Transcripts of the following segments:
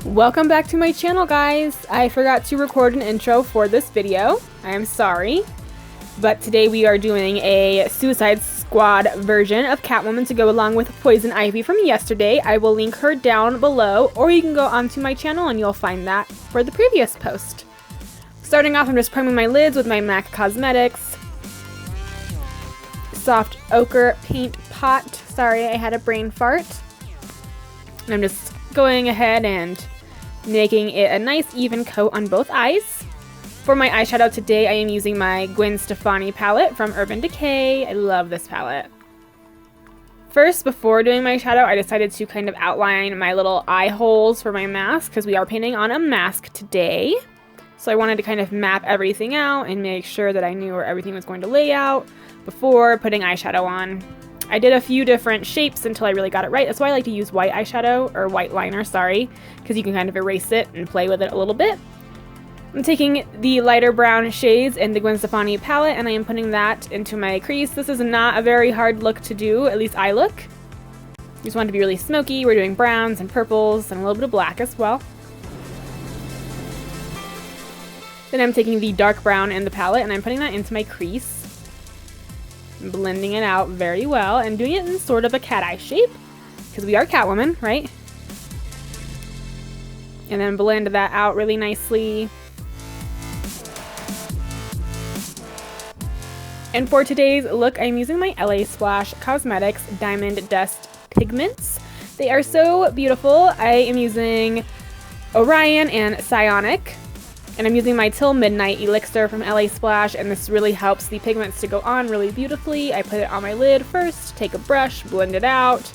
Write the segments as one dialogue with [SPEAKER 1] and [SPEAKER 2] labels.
[SPEAKER 1] Welcome back to my channel, guys. I forgot to record an intro for this video. I am sorry. But today we are doing a Suicide Squad version of Catwoman to go along with Poison Ivy from yesterday. I will link her down below, or you can go onto my channel and you'll find that for the previous post. Starting off, I'm just priming my lids with my MAC Cosmetics Soft Ochre Paint Pot. Sorry, I had a brain fart. And I'm just going ahead and making it a nice even coat on both eyes. For my eyeshadow today, I am using my Gwen Stefani palette from Urban Decay. I love this palette. First, before doing my shadow, I decided to kind of outline my little eye holes for my mask because we are painting on a mask today. So I wanted to kind of map everything out and make sure that I knew where everything was going to lay out before putting eyeshadow on. I did a few different shapes until I really got it right. That's why I like to use white eyeshadow, or white liner, sorry, because you can kind of erase it and play with it a little bit. I'm taking the lighter brown shades in the Gwen Stefani palette and I am putting that into my crease. This is not a very hard look to do, at least eye look. You just want it to be really smoky. We're doing browns and purples and a little bit of black as well. Then I'm taking the dark brown in the palette and I'm putting that into my crease. Blending it out very well and doing it in sort of a cat eye shape because we are Catwoman, right? And then blend that out really nicely. And for today's look, I'm using my LA Splash Cosmetics Diamond Dust Pigments. They are so beautiful. I am using Orion and Psionic. And I'm using my Till Midnight Elixir from LA Splash, and this really helps the pigments to go on really beautifully. I put it on my lid first, take a brush, blend it out.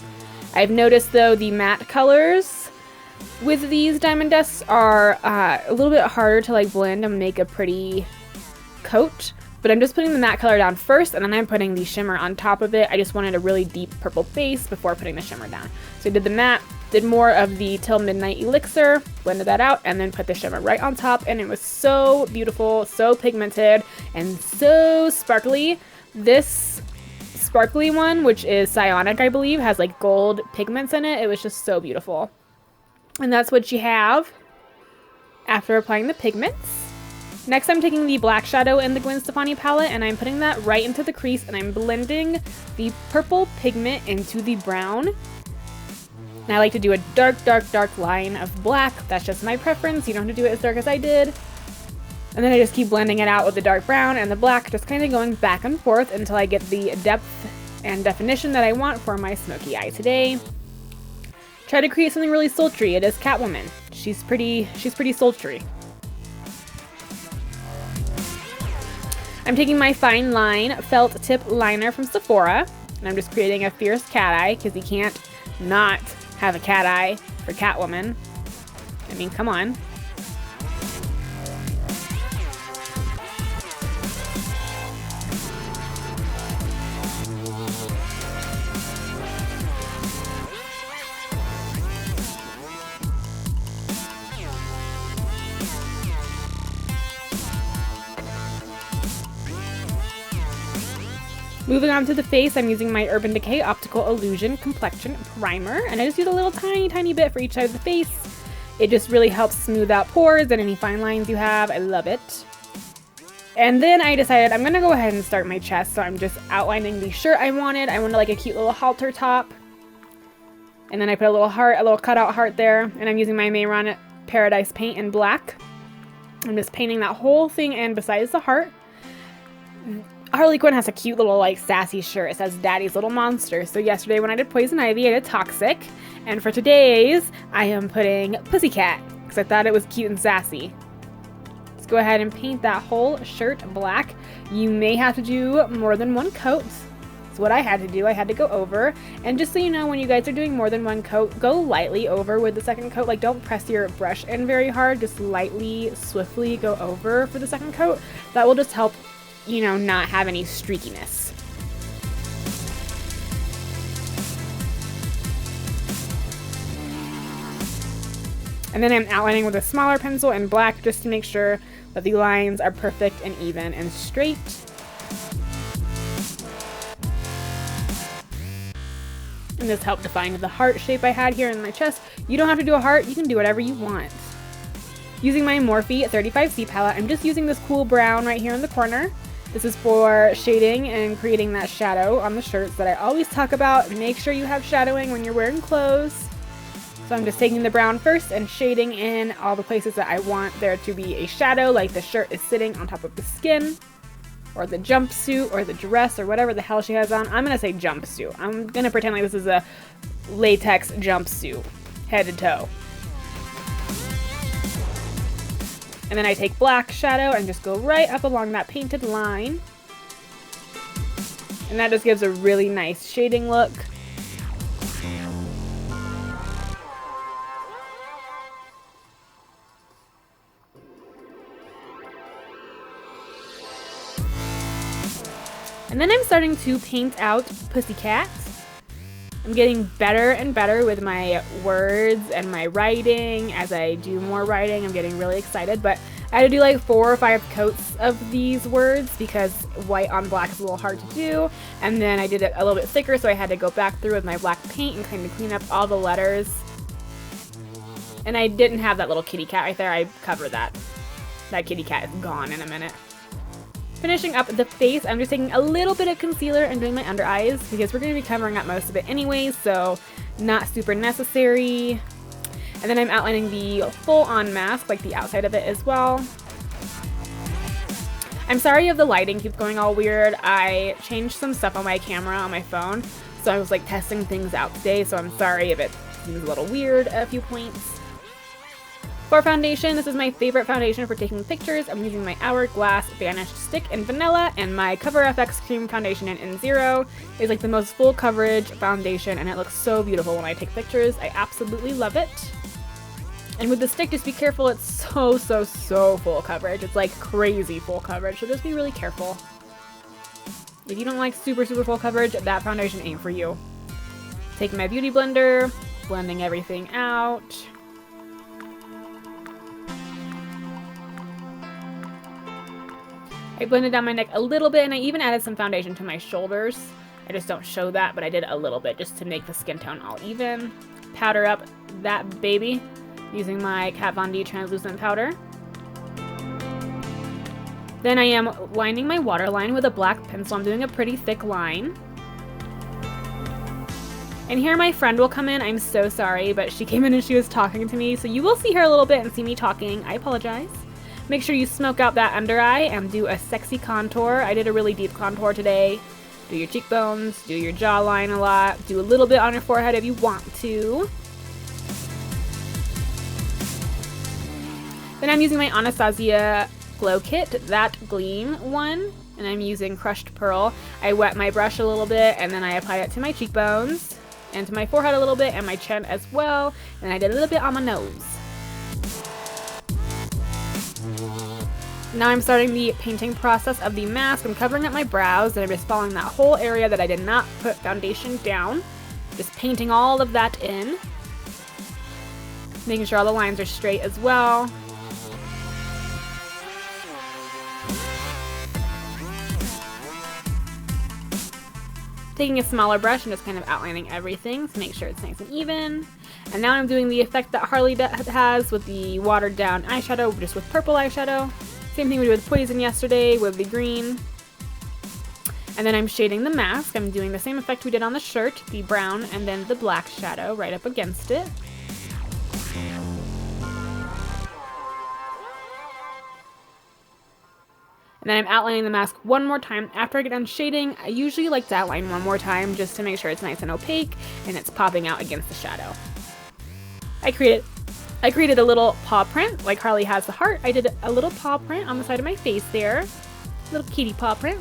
[SPEAKER 1] I've noticed though the matte colors with these diamond dusts are a little bit harder to like blend and make a pretty coat. But I'm just putting the matte color down first, and then I'm putting the shimmer on top of it. I just wanted a really deep purple base before putting the shimmer down. So I did the matte, did more of the Till Midnight Elixir, blended that out, and then put the shimmer right on top, and it was so beautiful, so pigmented, and so sparkly. This sparkly one, which is Psionic, I believe, has like gold pigments in it. It was just so beautiful. And that's what you have after applying the pigments. Next, I'm taking the black shadow in the Gwen Stefani palette, and I'm putting that right into the crease, and I'm blending the purple pigment into the brown. And I like to do a dark, dark, dark line of black. That's just my preference. You don't have to do it as dark as I did. And then I just keep blending it out with the dark brown and the black, just kind of going back and forth until I get the depth and definition that I want for my smoky eye today. Try to create something really sultry. It is Catwoman. She's pretty sultry. I'm taking my Fine Line Felt Tip Liner from Sephora, and I'm just creating a fierce cat eye, because you can't not have a cat eye for Catwoman. I mean, come on. Moving on to the face, I'm using my Urban Decay Optical Illusion Complexion Primer, and I just use a little tiny bit for each side of the face. It just really helps smooth out pores and any fine lines you have. I love it. And then I decided I'm going to go ahead and start my chest, so I'm just outlining the shirt I wanted. I wanted like a cute little halter top. And then I put a little heart, a little cutout heart there, and I'm using my Mehron Paradise paint in black. I'm just painting that whole thing in besides the heart. Harley Quinn has a cute little like sassy shirt. It says Daddy's Little Monster. So yesterday when I did Poison Ivy, I did Toxic. And for today's, I am putting Pussycat because I thought it was cute and sassy. Let's go ahead and paint that whole shirt black. You may have to do more than one coat. That's what I had to do. I had to go over. And just so you know, when you guys are doing more than one coat, go lightly over with the second coat. Like, don't press your brush in very hard. Just lightly, swiftly go over for the second coat. That will just help, you know, not have any streakiness. And then I'm outlining with a smaller pencil in black just to make sure that the lines are perfect and even and straight. And this helped define the heart shape I had here in my chest. You don't have to do a heart, you can do whatever you want. Using my Morphe 35C palette, I'm just using this cool brown right here in the corner. This is for shading and creating that shadow on the shirts that I always talk about. Make sure you have shadowing when you're wearing clothes. So I'm just taking the brown first and shading in all the places that I want there to be a shadow, like the shirt is sitting on top of the skin, or the jumpsuit, or the dress, or whatever the hell she has on. I'm gonna say jumpsuit. I'm gonna pretend like this is a latex jumpsuit, head to toe. And then I take black shadow and just go right up along that painted line. And that just gives a really nice shading look. And then I'm starting to paint out Pussycat. I'm getting better and better with my words and my writing. As I do more writing, I'm getting really excited, but I had to do like 4 or 5 coats of these words because white on black is a little hard to do. And then I did it a little bit thicker, so I had to go back through with my black paint and kind of clean up all the letters. And I didn't have that little kitty cat right there. I covered that. That kitty cat is gone in a minute. Finishing up the face, I'm just taking a little bit of concealer and doing my under eyes because we're going to be covering up most of it anyways, so not super necessary. And then I'm outlining the full-on mask, like the outside of it as well. I'm sorry if the lighting keeps going all weird. I changed some stuff on my camera on my phone, so I was like testing things out today, so I'm sorry if it seems a little weird at a few points. For foundation, this is my favorite foundation for taking pictures. I'm using my Hourglass Vanish Stick in Vanilla, and my Cover FX Cream Foundation in N0 is like the most full coverage foundation, and it looks so beautiful when I take pictures. I absolutely love it. And with the stick, just be careful. It's so full coverage. It's like crazy full coverage, so just be really careful. If you don't like super full coverage, that foundation ain't for you. Taking my beauty blender, blending everything out. I blended down my neck a little bit, and I even added some foundation to my shoulders. I just don't show that, but I did a little bit just to make the skin tone all even. Powder up that baby using my Kat Von D translucent powder. Then I am lining my waterline with a black pencil. I'm doing a pretty thick line. And here my friend will come in. I'm so sorry, but she came in and she was talking to me, so you will see her a little bit and see me talking. I apologize. Make sure you smoke out that under eye and do a sexy contour. I did a really deep contour today. Do your cheekbones, do your jawline a lot, do a little bit on your forehead if you want to. Then I'm using my Anastasia Glow Kit, that Gleam one, and I'm using Crushed Pearl. I wet my brush a little bit, and then I applied it to my cheekbones, and to my forehead a little bit, and my chin as well, and I did a little bit on my nose. Now I'm starting the painting process of the mask. I'm covering up my brows, and I'm just following that whole area that I did not put foundation down. Just painting all of that in. Making sure all the lines are straight as well. Taking a smaller brush and just kind of outlining everything to make sure it's nice and even. And now I'm doing the effect that Harley has with the watered down eyeshadow, just with purple eyeshadow. Same thing we did with Poison yesterday with the green. And then I'm shading the mask. I'm doing the same effect we did on the shirt, the brown and then the black shadow right up against it. And then I'm outlining the mask one more time. After I get done shading, I usually like to outline one more time just to make sure it's nice and opaque and it's popping out against the shadow. I created a little paw print, like Harley has the heart. I did a little paw print on the side of my face there. Little kitty paw print.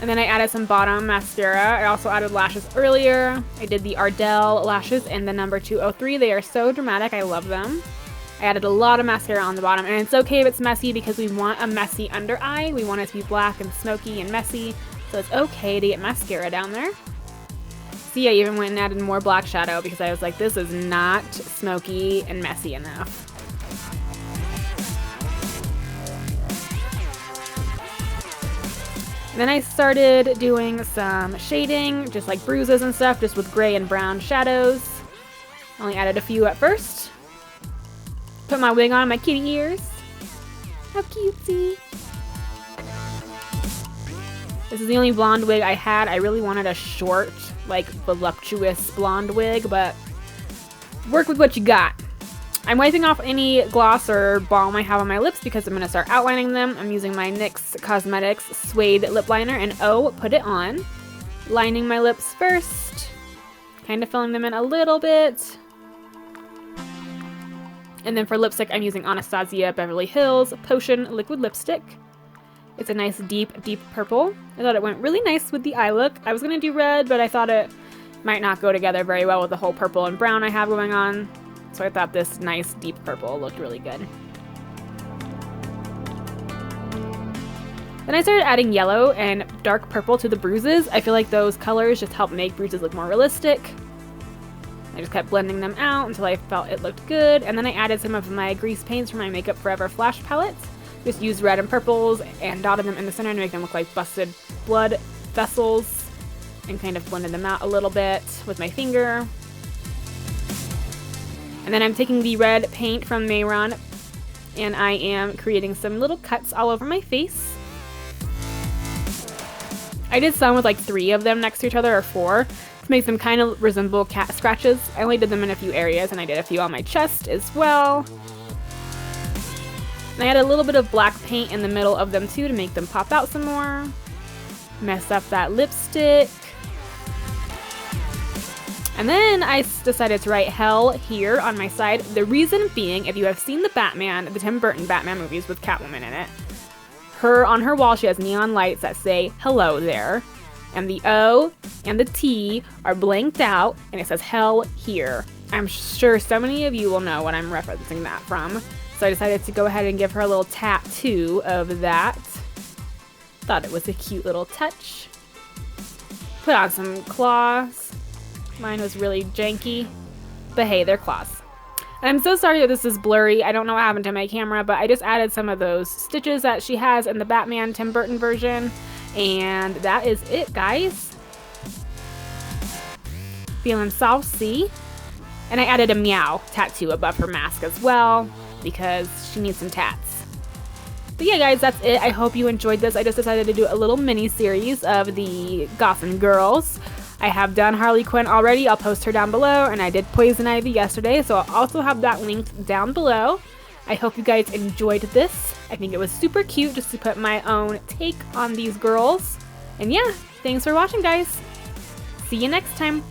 [SPEAKER 1] And then I added some bottom mascara. I also added lashes earlier. I did the Ardell lashes in the number 203. They are so dramatic. I love them. I added a lot of mascara on the bottom, and it's okay if it's messy because we want a messy under eye. We want it to be black and smoky and messy, so it's okay to get mascara down there. See, I even went and added more black shadow because I was like, this is not smoky and messy enough. And then I started doing some shading, just like bruises and stuff, just with gray and brown shadows. Only added a few at first. Put my wig on my kitty ears. How cutesy. This is the only blonde wig I had. I really wanted a short, like voluptuous blonde wig, but work with what you got. I'm wiping off any gloss or balm I have on my lips because I'm going to start outlining them. I'm using my NYX Cosmetics Suede Lip Liner and Put It On. Lining my lips first. Kind of filling them in a little bit. And then for lipstick, I'm using Anastasia Beverly Hills Potion Liquid Lipstick. It's a nice deep purple. I thought it went really nice with the eye look. I was going to do red, but I thought it might not go together very well with the whole purple and brown I have going on. So I thought this nice deep purple looked really good. Then I started adding yellow and dark purple to the bruises. I feel like those colors just help make bruises look more realistic. I just kept blending them out until I felt it looked good. And then I added some of my grease paints from my Makeup Forever Flash palette. Just used red and purples and dotted them in the center to make them look like busted blood vessels. And kind of blended them out a little bit with my finger. And then I'm taking the red paint from Mehron and I am creating some little cuts all over my face. I did some with like 3 of them next to each other, or 4, to make them kind of resemble cat scratches. I only did them in a few areas, and I did a few on my chest as well. And I had a little bit of black paint in the middle of them too to make them pop out some more. Mess up that lipstick. And then I decided to write Hell here on my side. The reason being, if you have seen the Tim Burton Batman movies with Catwoman in it, on her wall she has neon lights that say hello there. And the O and the T are blanked out and it says Hell here. I'm sure so many of you will know what I'm referencing that from. So I decided to go ahead and give her a little tattoo of that. Thought it was a cute little touch. Put on some claws. Mine was really janky, but hey, they're claws. And I'm so sorry that this is blurry. I don't know what happened to my camera, but I just added some of those stitches that she has in the Batman Tim Burton version. And that is it, guys. Feeling saucy. And I added a meow tattoo above her mask as well, because she needs some tats. But yeah, guys, that's it. I hope you enjoyed this. I just decided to do a little mini series of the Gotham girls. I have done Harley Quinn already. I'll post her down below, and I did Poison Ivy yesterday, so I'll also have that linked down below. I hope you guys enjoyed this. I think it was super cute just to put my own take on these girls. And yeah, thanks for watching, guys. See you next time.